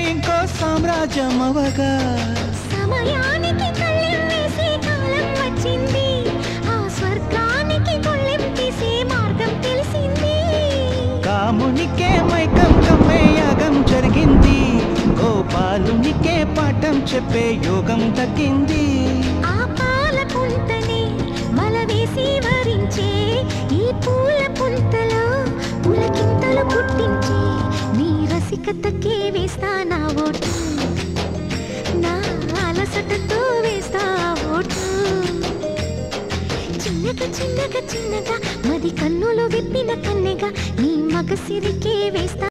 ఇంకో సామ్రాజ్యం అవగా సమయానికి కళ్ళెం వేసే కాలం వచ్చింది ఆ స్వర్గానికి గొళ్ళెం తీసే మార్గం తెలిసింది కామునికే మైకం కమ్మే యాగం జరిగింది గోపాలునికే పాఠం చెప్పే యోగం దక్కింది ఆ పాల పుంతని మలవేసి వరించే ఈ పూల పుంతలో పులకింతలు పుట్టించే నీ రసికతకే వేస్తా నా ఓటు నా అలసటతో వేస్తా ఓటు చిన్నగా చిన్నగా చిన్నగా మది కన్నులు విప్పిన కన్నెగా నీ మగసిరికే వేస్తా